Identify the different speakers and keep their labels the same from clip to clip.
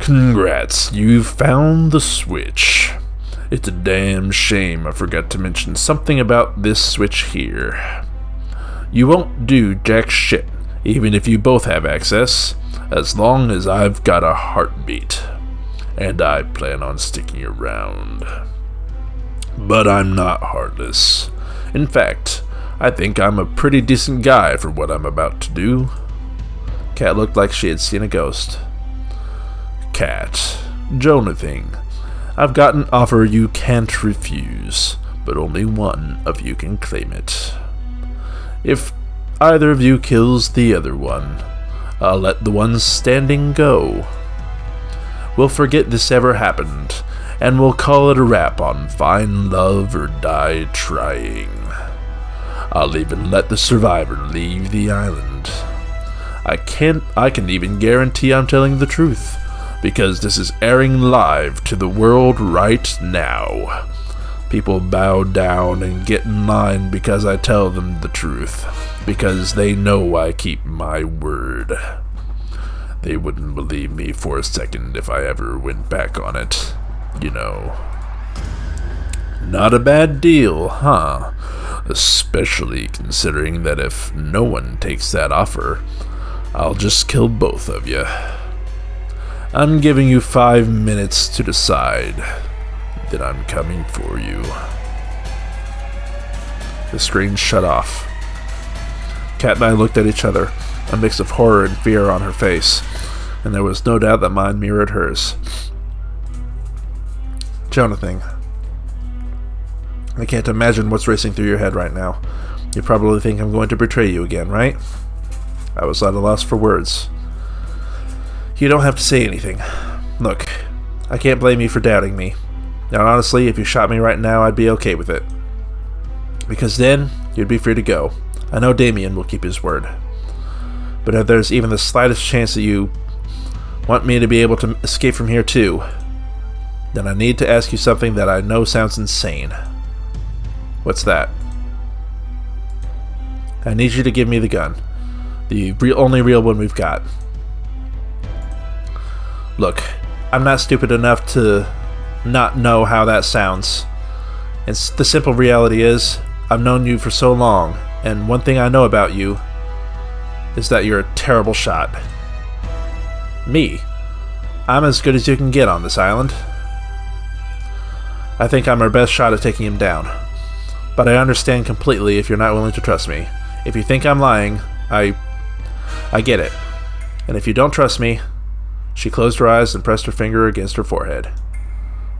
Speaker 1: Congrats, you've found the switch. It's a damn shame I forgot to mention something about this switch here. You won't do jack shit, even if you both have access, as long as I've got a heartbeat. And I plan on sticking around. But I'm not heartless. In fact, I think I'm a pretty decent guy for what I'm about to do. Kat looked like she had seen a ghost. Kat, JonahThing, I've got an offer you can't refuse, but only one of you can claim it. If either of you kills the other one, I'll let the one standing go. We'll forget this ever happened, and we'll call it a wrap on find love or die trying. I'll even let the survivor leave the island. I can even guarantee I'm telling the truth, because this is airing live to the world right now. People bow down and get in line because I tell them the truth, because they know I keep my word. They wouldn't believe me for a second if I ever went back on it, you know. Not a bad deal, huh? Especially considering that if no one takes that offer, I'll just kill both of you. I'm giving you 5 minutes to decide. Then I'm coming for you. The screen shut off. Kat and I looked at each other, a mix of horror and fear on her face, and there was no doubt that mine mirrored hers. JonahThing, I can't imagine what's racing through your head right now. You probably think I'm going to betray you again, right? I was at a loss for words. You don't have to say anything. Look, I can't blame you for doubting me. And honestly, if you shot me right now, I'd be okay with it. Because then, you'd be free to go. I know Damien will keep his word. But if there's even the slightest chance that you want me to be able to escape from here too, then I need to ask you something that I know sounds insane. What's that? I need you to give me the gun. The only real one we've got. Look, I'm not stupid enough to not know how that sounds. And the simple reality is, I've known you for so long, and one thing I know about you is that you're a terrible shot. Me? I'm as good as you can get on this island. I think I'm our best shot at taking him down. But I understand completely if you're not willing to trust me. If you think I'm lying, I get it. And if you don't trust me, she closed her eyes and pressed her finger against her forehead.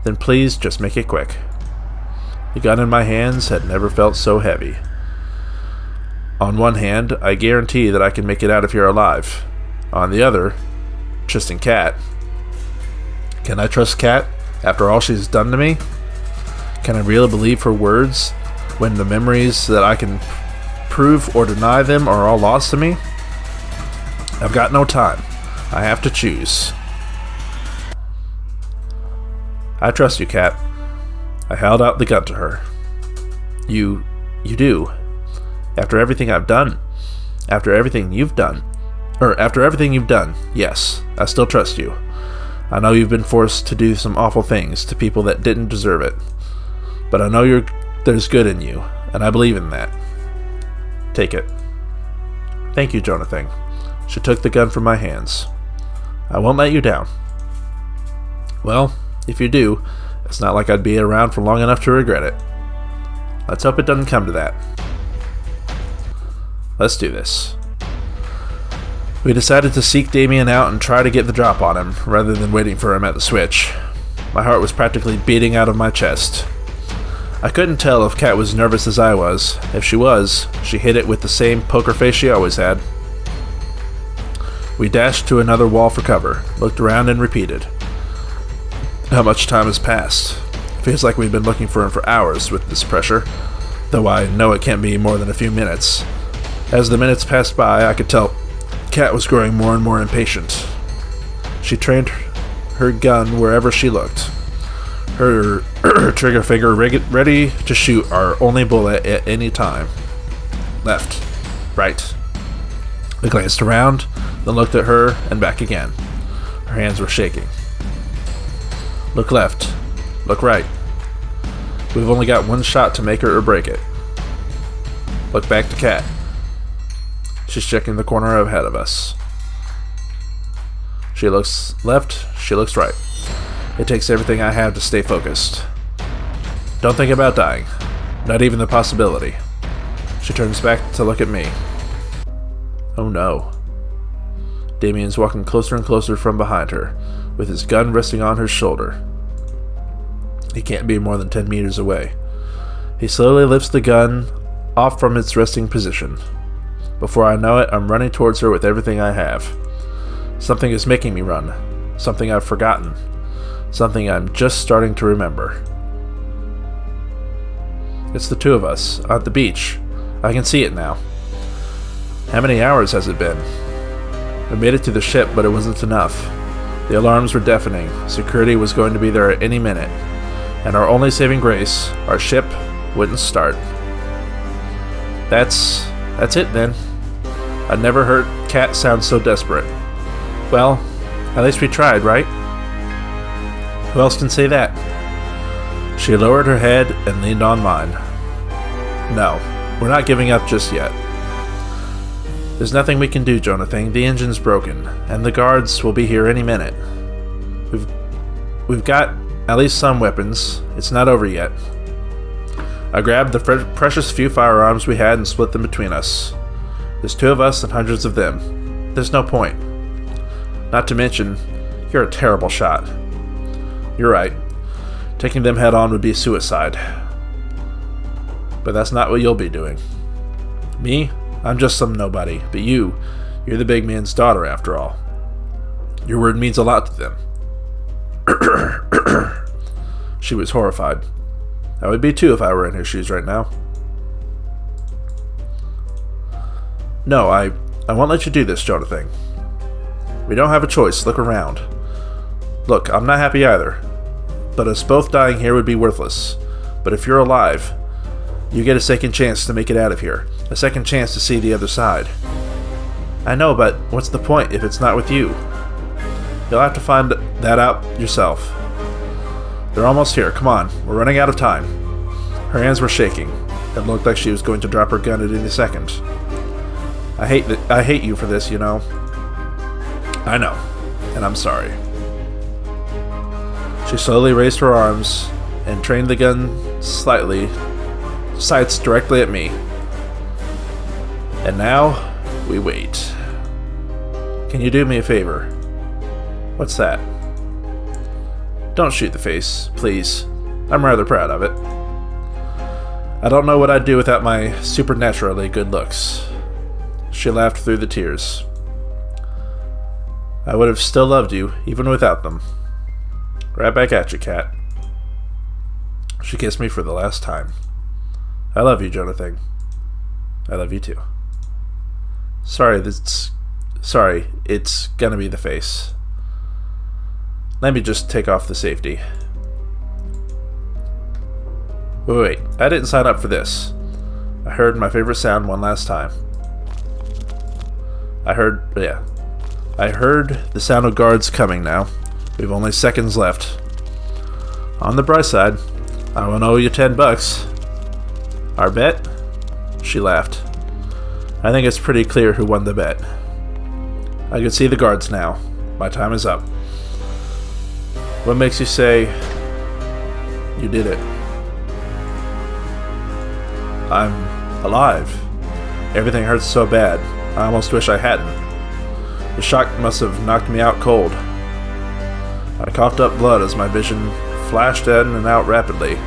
Speaker 1: Then please just make it quick. The gun in my hands had never felt so heavy. On one hand, I guarantee that I can make it out if you're alive. On the other, trusting Kat. Can I trust Kat after all she's done to me? Can I really believe her words when the memories that I can prove or deny them are all lost to me? I've got no time. I have to choose. I trust you, Kat. I held out the gun to her. You do. After everything I've done. After everything you've done. After everything you've done, yes, I still trust you. I know you've been forced to do some awful things to people that didn't deserve it. But I know there's good in you, and I believe in that. Take it. Thank you, JonahThing. She took the gun from my hands. I won't let you down. Well, if you do, it's not like I'd be around for long enough to regret it. Let's hope it doesn't come to that. Let's do this. We decided to seek Damien out and try to get the drop on him, rather than waiting for him at the switch. My heart was practically beating out of my chest. I couldn't tell if Kat was nervous as I was. If she was, she hit it with the same poker face she always had. We dashed to another wall for cover, looked around and repeated. How much time has passed? Feels like we've been looking for him for hours with this pressure, though I know it can't be more than a few minutes. As the minutes passed by, I could tell Kat was growing more and more impatient. She trained her gun wherever she looked. Her trigger finger ready to shoot our only bullet at any time. Left. Right. I glanced around, then looked at her and back again. Her hands were shaking. Look left. Look right. We've only got one shot to make her or break it. Look back to Kat. She's checking the corner ahead of us. She looks left, she looks right. It takes everything I have to stay focused. Don't think about dying. Not even the possibility. She turns back to look at me. Oh no. Damien's walking closer and closer from behind her, with his gun resting on her shoulder. He can't be more than 10 meters away. He slowly lifts the gun off from its resting position. Before I know it, I'm running towards her with everything I have. Something is making me run. Something I've forgotten. Something I'm just starting to remember. It's the two of us, on the beach. I can see it now. How many hours has it been? We made it to the ship, but it wasn't enough. The alarms were deafening. Security was going to be there at any minute. And our only saving grace, our ship, wouldn't start. That's it then. I never heard Kat sound so desperate. Well, at least we tried, right? Who else can say that? She lowered her head and leaned on mine. No, we're not giving up just yet. There's nothing we can do, JonahThing. The engine's broken, and the guards will be here any minute. We've got at least some weapons. It's not over yet. I grabbed the precious few firearms we had and split them between us. There's two of us and hundreds of them. There's no point. Not to mention, you're a terrible shot. You're right. Taking them head on would be suicide. But that's not what you'll be doing. Me? I'm just some nobody. But you're the big man's daughter after all. Your word means a lot to them. She was horrified. I would be too if I were in her shoes right now. No, I won't let you do this, JonahThing. We don't have a choice. Look around. Look, I'm not happy either. But us both dying here would be worthless. But if you're alive, you get a second chance to make it out of here. A second chance to see the other side. I know, but what's the point if it's not with you? You'll have to find that out yourself. They're almost here. Come on. We're running out of time. Her hands were shaking. It looked like she was going to drop her gun at any second. I hate you for this, you know. I know. And I'm sorry. She slowly raised her arms and trained the gun slightly, sights directly at me. And now, we wait. Can you do me a favor? What's that? Don't shoot the face, please. I'm rather proud of it. I don't know what I'd do without my supernaturally good looks. She laughed through the tears. I would have still loved you, even without them. Right back at you, Kat. She kissed me for the last time. I love you, JonahThing. I love you too. Sorry, it's gonna be the face. Let me just take off the safety. Wait, I didn't sign up for this. I heard my favorite sound one last time. I heard the sound of guards coming now. We've only seconds left. On the bright side, I won't owe you $10. Our bet? She laughed. I think it's pretty clear who won the bet. I can see the guards now. My time is up. What makes you say you did it? I'm alive. Everything hurts so bad. I almost wish I hadn't. The shock must have knocked me out cold. I coughed up blood as my vision flashed in and out rapidly,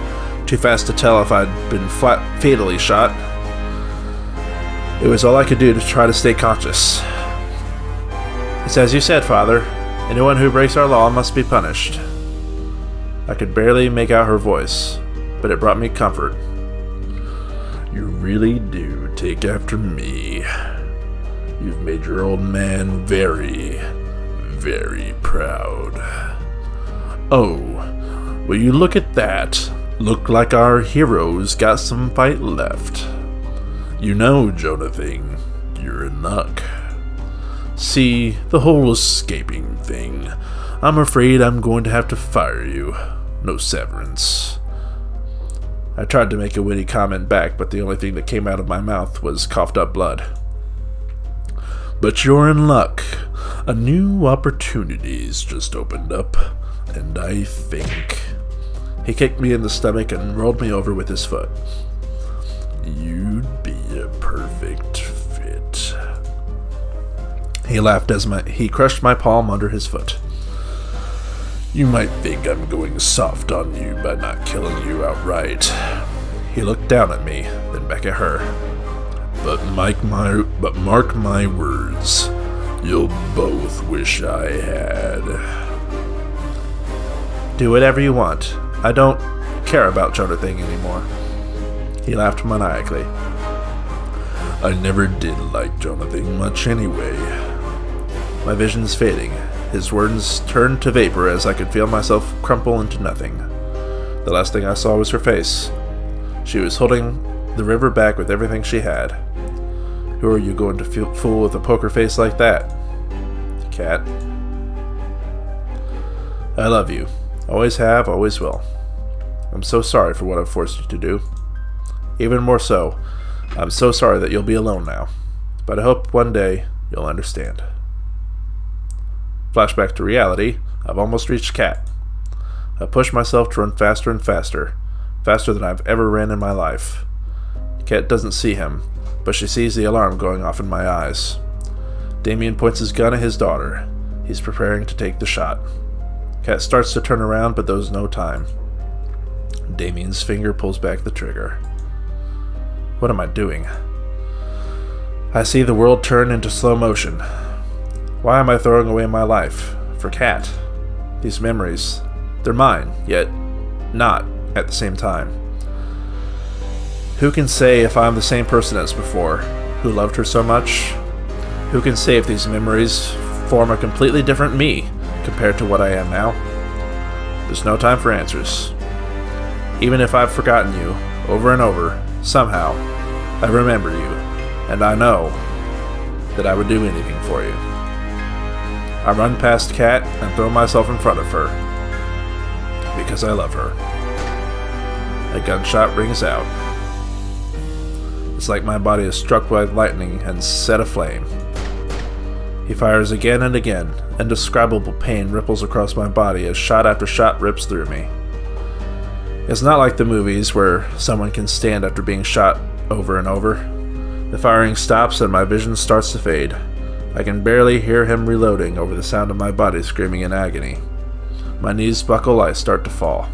Speaker 1: too fast to tell if I'd been fatally shot. It was all I could do to try to stay conscious. It's as you said, Father. Anyone who breaks our law must be punished. I could barely make out her voice, but it brought me comfort. You really do take after me. You've made your old man very, very proud. Oh, will you look at that? Look like our heroes got some fight left. You know, JonahThing, you're in luck. See, the whole escaping thing. I'm afraid I'm going to have to fire you. No severance. I tried to make a witty comment back, but the only thing that came out of my mouth was coughed up blood. But you're in luck. A new opportunity's just opened up, and I think... He kicked me in the stomach and rolled me over with his foot. You'd be a perfect fit. He laughed as he crushed my palm under his foot. You might think I'm going soft on you by not killing you outright. He looked down at me, then back at her. But mark my words, you'll both wish I had. Do whatever you want. I don't care about JonahThing anymore. He laughed maniacally. I never did like JonahThing much anyway. My vision's fading. His words turned to vapor as I could feel myself crumple into nothing. The last thing I saw was her face. She was holding the river back with everything she had. Who are you going to fool with a poker face like that? Cat. I love you. Always have, always will. I'm so sorry for what I've forced you to do. Even more so, I'm so sorry that you'll be alone now. But I hope one day you'll understand. Flashback to reality, I've almost reached Cat. I push myself to run faster and faster, faster than I've ever ran in my life. Cat doesn't see him, but she sees the alarm going off in my eyes. Damien points his gun at his daughter. He's preparing to take the shot. Cat starts to turn around, but there's no time. Damien's finger pulls back the trigger. What am I doing? I see the world turn into slow motion. Why am I throwing away my life? For Cat. These memories, they're mine, yet not at the same time. Who can say if I'm the same person as before, who loved her so much? Who can say if these memories form a completely different me compared to what I am now? There's no time for answers. Even if I've forgotten you, over and over, somehow, I remember you, and I know that I would do anything for you. I run past Cat and throw myself in front of her, because I love her. A gunshot rings out. It's like my body is struck by lightning and set aflame. He fires again and again. Indescribable pain ripples across my body as shot after shot rips through me. It's not like the movies where someone can stand after being shot over and over. The firing stops and my vision starts to fade. I can barely hear him reloading over the sound of my body screaming in agony. My knees buckle, I start to fall.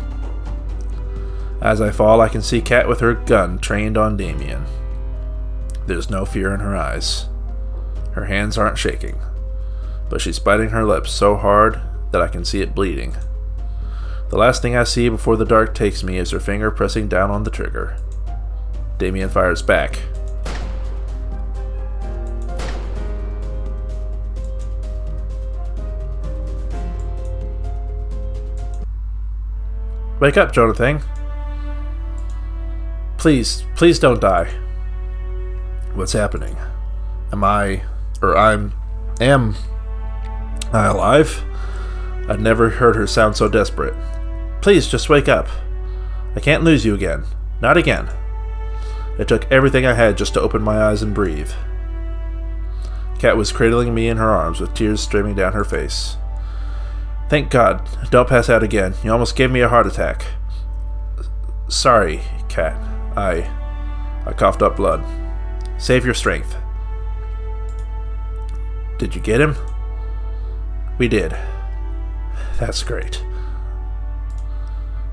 Speaker 1: As I fall, I can see Cat with her gun trained on Damien. There's no fear in her eyes. Her hands aren't shaking, but she's biting her lips so hard that I can see it bleeding. The last thing I see before the dark takes me is her finger pressing down on the trigger. Damien fires back. Wake up, JonahThing. Please don't die. What's happening? Am I alive? I'd never heard her sound so desperate. Please, just wake up. I can't lose you again. Not again. It took everything I had just to open my eyes and breathe. Cat was cradling me in her arms with tears streaming down her face. Thank God. Don't pass out again. You almost gave me a heart attack. Sorry, Cat. I coughed up blood. Save your strength. Did you get him? We did. That's great.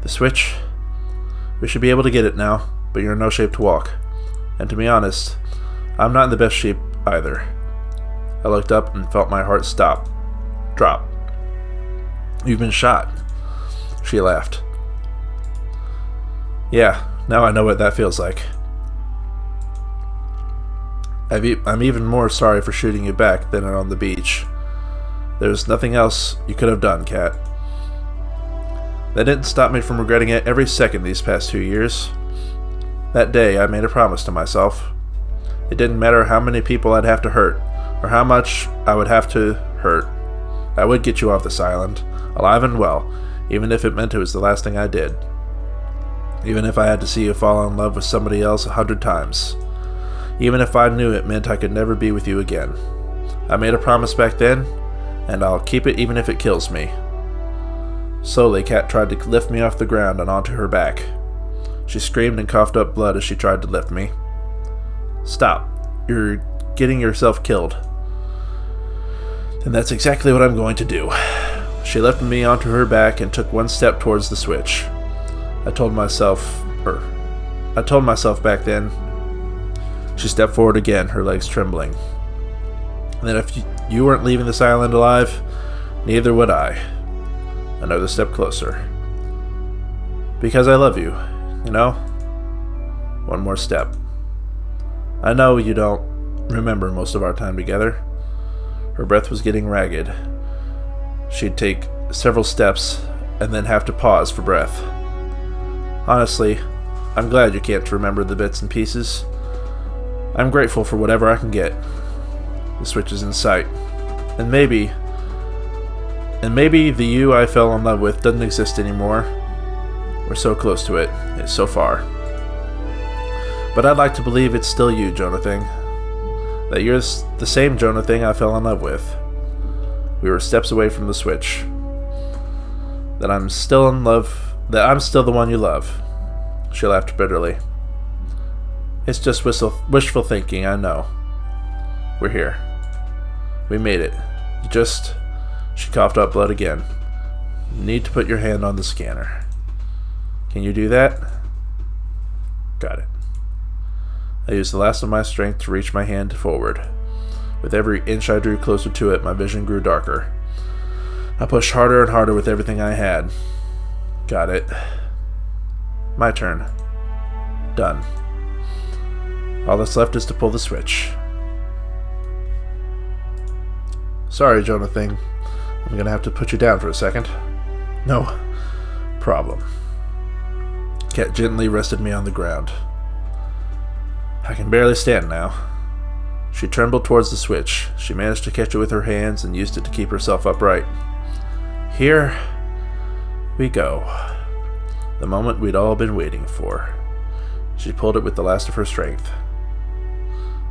Speaker 1: The switch? We should be able to get it now, but you're in no shape to walk. And to be honest, I'm not in the best shape either. I looked up and felt my heart drop. You've been shot. She laughed. Yeah, now I know what that feels like. I'm even more sorry for shooting you back than on the beach. There's nothing else you could have done, Cat. That didn't stop me from regretting it every second these past 2 years. That day, I made a promise to myself. It didn't matter how many people I'd have to hurt, or how much I would have to hurt, I would get you off this island, alive and well, even if it meant it was the last thing I did. Even if I had to see you fall in love with somebody else 100 times. Even if I knew it meant I could never be with you again. I made a promise back then, and I'll keep it even if it kills me. Slowly, Kat tried to lift me off the ground and onto her back. She screamed and coughed up blood as she tried to lift me. Stop. You're getting yourself killed. And that's exactly what I'm going to do. She lifted me onto her back and took one step towards the switch. I told myself back then. She stepped forward again, her legs trembling. And that if you weren't leaving this island alive, neither would I. Another step closer. Because I love you, you know? One more step. I know you don't remember most of our time together. Her breath was getting ragged. She'd take several steps and then have to pause for breath. Honestly, I'm glad you can't remember the bits and pieces. I'm grateful for whatever I can get. The switch is in sight. And maybe the you I fell in love with doesn't exist anymore. We're so close to it. It's so far. But I'd like to believe it's still you, JonahThing. That you're the same JonahThing I fell in love with. We were steps away from the switch. That I'm still in love. That I'm still the one you love. She laughed bitterly. It's just wishful thinking, I know. We're here. We made it. She coughed up blood again. You need to put your hand on the scanner. Can you do that? Got it. I used the last of my strength to reach my hand forward. With every inch I drew closer to it, my vision grew darker. I pushed harder and harder with everything I had. Got it. My turn. Done. All that's left is to pull the switch. Sorry, JonahThing. I'm gonna have to put you down for a second. No problem. Kat gently rested me on the ground. I can barely stand now. She trembled towards the switch. She managed to catch it with her hands and used it to keep herself upright. Here we go. The moment we'd all been waiting for. She pulled it with the last of her strength.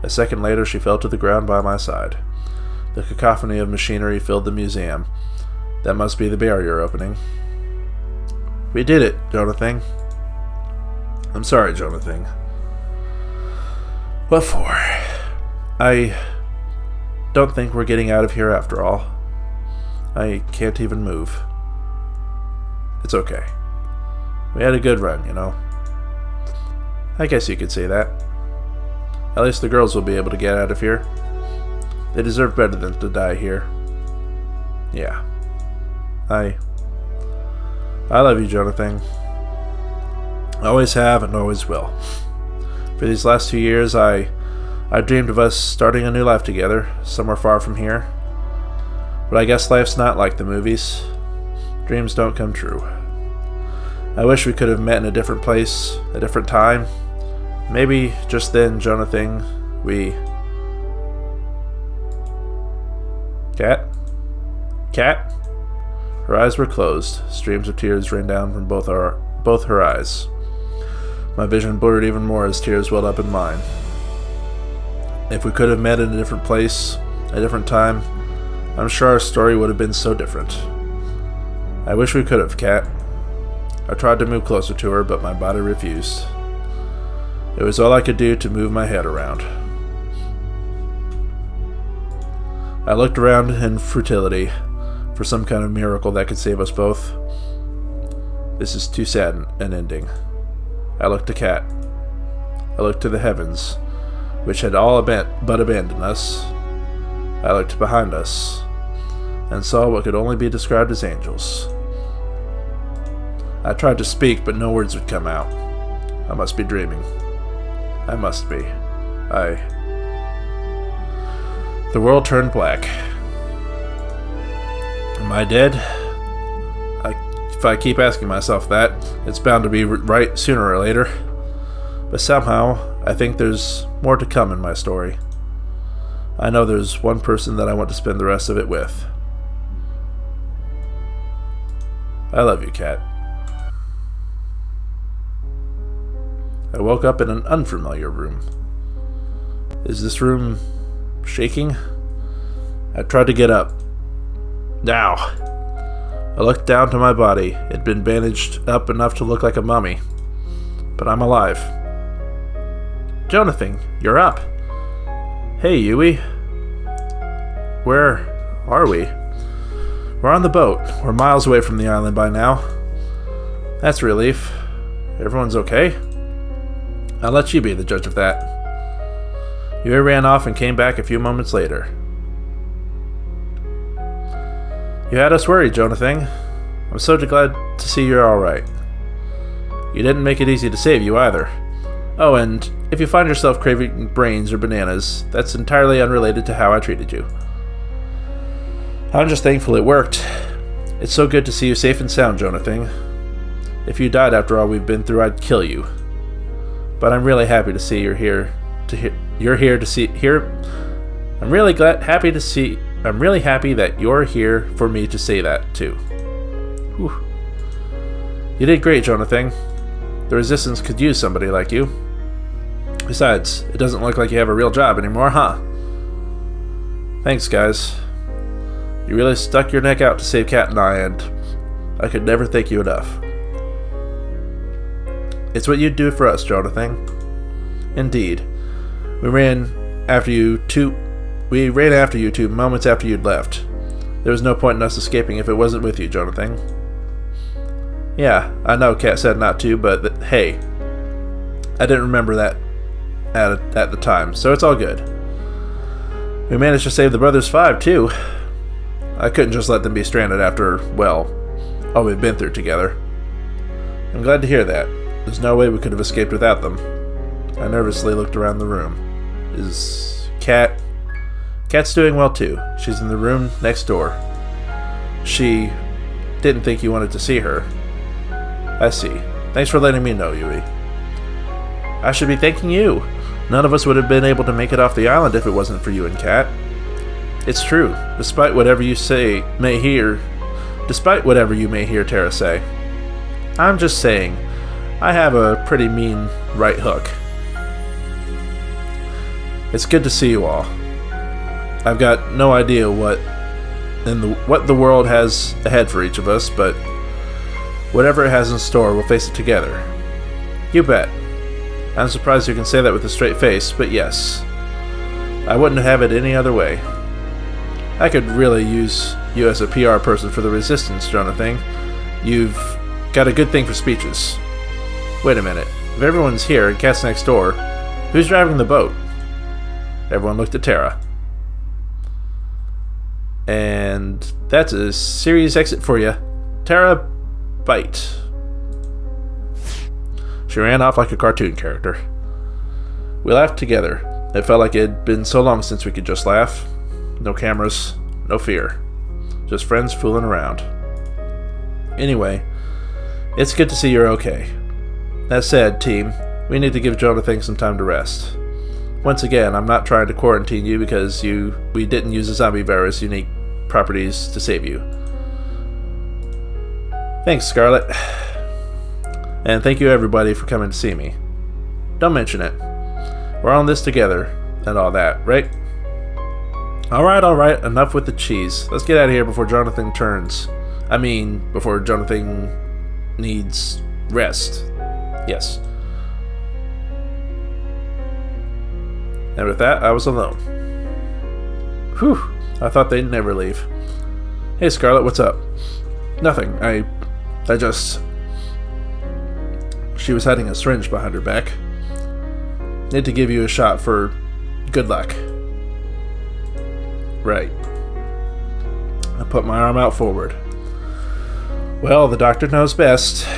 Speaker 1: A second later, she fell to the ground by my side. The cacophony of machinery filled the museum. That must be the barrier opening. We did it, JonahThing. I'm sorry, JonahThing. What for? I don't think we're getting out of here after all. I can't even move. It's okay. We had a good run, you know. I guess you could say that. At least the girls will be able to get out of here. They deserve better than to die here. Yeah. I love you, JonahThing. Always have and always will. For these last 2 years, I dreamed of us starting a new life together, somewhere far from here. But I guess life's not like the movies. Dreams don't come true. I wish we could have met in a different place, a different time. Maybe just then, JonahThing, we... Kat? Her eyes were closed. Streams of tears rained down from both her eyes. My vision blurred even more as tears welled up in mine. If we could have met in a different place, a different time, I'm sure our story would have been so different. I wish we could have, Kat. I tried to move closer to her, but my body refused. It was all I could do to move my head around. I looked around in futility for some kind of miracle that could save us both. This is too sad an ending. I looked to Kat. I looked to the heavens, which had all but abandoned us. I looked behind us, and saw what could only be described as angels. I tried to speak, but no words would come out. I must be dreaming. I must be. The world turned black. Am I dead? If I keep asking myself that, it's bound to be right sooner or later. But somehow, I think there's more to come in my story. I know there's one person that I want to spend the rest of it with. I love you, Cat. I woke up in an unfamiliar room. Is this room shaking? I tried to get up. Now, I looked down to my body. It had been bandaged up enough to look like a mummy. But I'm alive. JonahThing, you're up. Hey, Yui. Where are we? We're on the boat. We're miles away from the island by now. That's a relief. Everyone's okay? I'll let you be the judge of that. Yui ran off and came back a few moments later. You had us worried, JonahThing. I'm so glad to see you're alright. You didn't make it easy to save you either. Oh, and if you find yourself craving brains or bananas, that's entirely unrelated to how I treated you. I'm just thankful it worked. It's so good to see you safe and sound, JonahThing. If you died after all we've been through, I'd kill you. But I'm really happy to see you're here. I'm really happy that you're here for me to say that too. Whew. You did great, JonahThing. The Resistance could use somebody like you. Besides, it doesn't look like you have a real job anymore, huh? Thanks, guys. You really stuck your neck out to save Cat and I could never thank you enough. It's what you'd do for us, JonahThing. Indeed. We ran after you two moments after you'd left. There was no point in us escaping if it wasn't with you, JonahThing. Yeah, I know Cat said not to, but hey, I didn't remember that at the time, so it's all good. We managed to save the Brothers 5, too. I couldn't just let them be stranded after, well, all we've been through together. I'm glad to hear that. There's no way we could have escaped without them. I nervously looked around the room. Is Cat... Cat's doing well, too. She's in the room next door. She didn't think you wanted to see her. I see. Thanks for letting me know, Yui. I should be thanking you. None of us would have been able to make it off the island if it wasn't for you and Cat. It's true, despite whatever you may hear Terra say. I'm just saying, I have a pretty mean right hook. It's good to see you all. I've got no idea what the world has ahead for each of us, but whatever it has in store, we'll face it together. You bet. I'm surprised you can say that with a straight face, but yes. I wouldn't have it any other way. I could really use you as a PR person for the Resistance, JonahThing. You've got a good thing for speeches. Wait a minute. If everyone's here and Cat's next door, who's driving the boat? Everyone looked at Terra. And that's a serious exit for you. Terra, bite. She ran off like a cartoon character. We laughed together. It felt like it had been so long since we could just laugh. No cameras, no fear. Just friends fooling around. Anyway, it's good to see you're okay. That said, team, we need to give JonahThing some time to rest. Once again, I'm not trying to quarantine you because we didn't use a zombie virus' unique properties to save you. Thanks, Scarlet. And thank you everybody for coming to see me. Don't mention it. We're on this together and all that, right? Alright, enough with the cheese. Let's get out of here before JonahThing before JonahThing needs rest. Yes. And with that, I was alone. Whew, I thought they'd never leave. Hey Scarlet, what's up? Nothing, I just... She was hiding a syringe behind her back. Need to give you a shot for good luck. Right. I put my arm out forward. Well, the doctor knows best.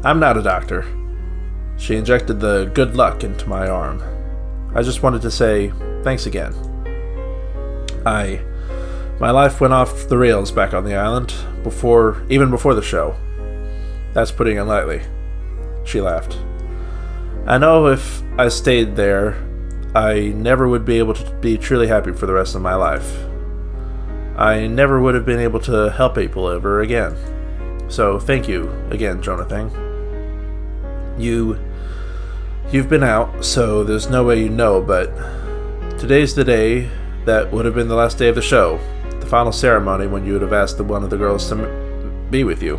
Speaker 1: I'm not a doctor. She injected the good luck into my arm. I just wanted to say thanks again. My life went off the rails back on the island, even before the show. That's putting it lightly. She laughed. I know if I stayed there, I never would be able to be truly happy for the rest of my life. I never would have been able to help people ever again. So thank you again, JonahThing. You've been out, so there's no way you know, but today's the day that would have been the last day of the show, the final ceremony when you would have asked one of the girls to be with you.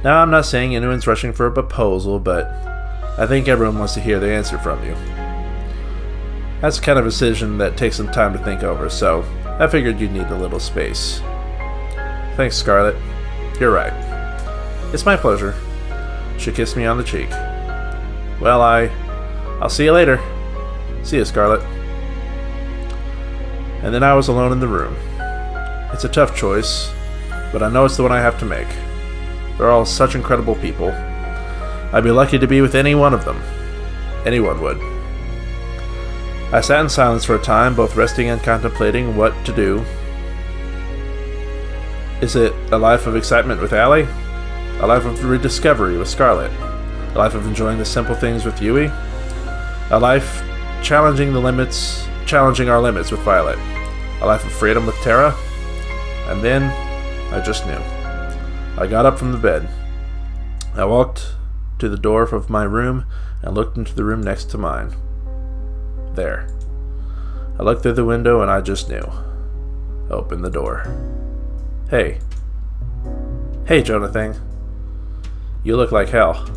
Speaker 1: Now, I'm not saying anyone's rushing for a proposal, but I think everyone wants to hear the answer from you. That's kind of a decision that takes some time to think over, so I figured you'd need a little space. Thanks, Scarlett. You're right. It's my pleasure. She kissed me on the cheek. Well, I'll see you later. See you, Scarlett. And then I was alone in the room. It's a tough choice, but I know it's the one I have to make. They're all such incredible people. I'd be lucky to be with any one of them. Anyone would. I sat in silence for a time, both resting and contemplating what to do. Is it a life of excitement with Allie? A life of rediscovery with Scarlett? A life of enjoying the simple things with Yui? A life challenging our limits with Violet? A life of freedom with Tara? And then, I just knew. I got up from the bed. I walked to the door of my room and looked into the room next to mine. There. I looked through the window and I just knew. Open the door. Hey. Hey, JonahThing. You look like hell.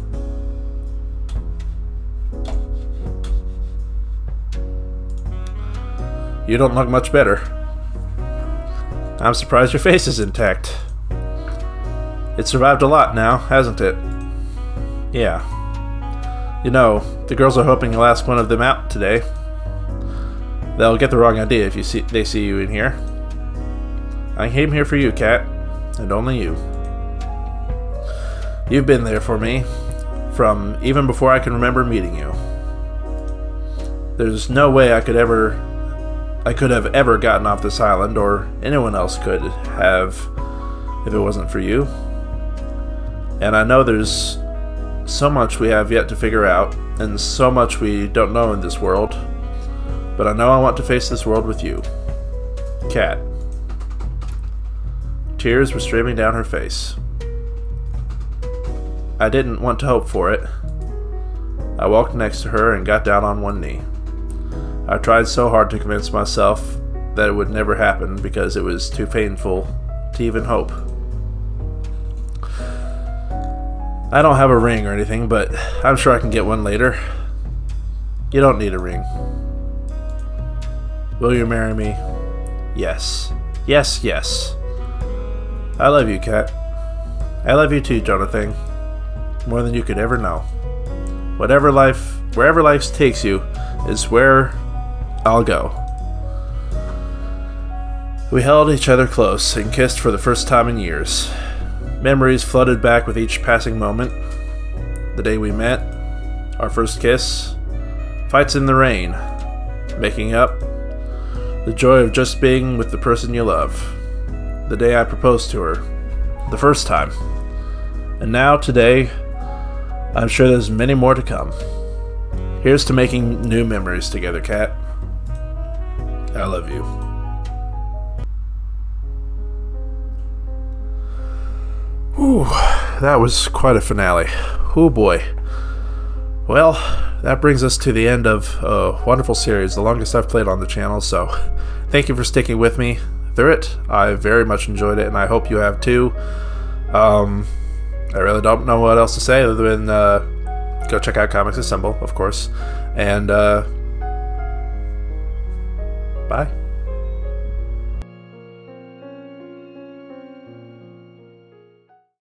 Speaker 1: You don't look much better. I'm surprised your face is intact. It survived a lot now, hasn't it? Yeah. You know, the girls are hoping you'll ask one of them out today. They'll get the wrong idea if they see you in here. I came here for you, Kat, and only you. You've been there for me, from even before I can remember meeting you. There's no way I could have ever gotten off this island, or anyone else could have, if it wasn't for you. And I know there's so much we have yet to figure out, and so much we don't know in this world. But I know I want to face this world with you. Kat. Tears were streaming down her face. I didn't want to hope for it. I walked next to her and got down on one knee. I tried so hard to convince myself that it would never happen because it was too painful to even hope. I don't have a ring or anything, but I'm sure I can get one later. You don't need a ring. Will you marry me? Yes. Yes, yes. I love you, Kat. I love you too, JonahThing. More than you could ever know. Wherever life takes you is where I'll go. We held each other close and kissed for the first time in years. Memories flooded back with each passing moment. The day we met, our first kiss, fights in the rain, making up, the joy of just being with the person you love. The day I proposed to her, the first time. And now, today, I'm sure there's many more to come. Here's to making new memories together, Kat. I love you. Whew, that was quite a finale. Oh boy. Well, that brings us to the end of a wonderful series, the longest I've played on the channel, so thank you for sticking with me through it. I very much enjoyed it, and I hope you have too. I really don't know what else to say other than go check out Comics Assemble, of course, and bye.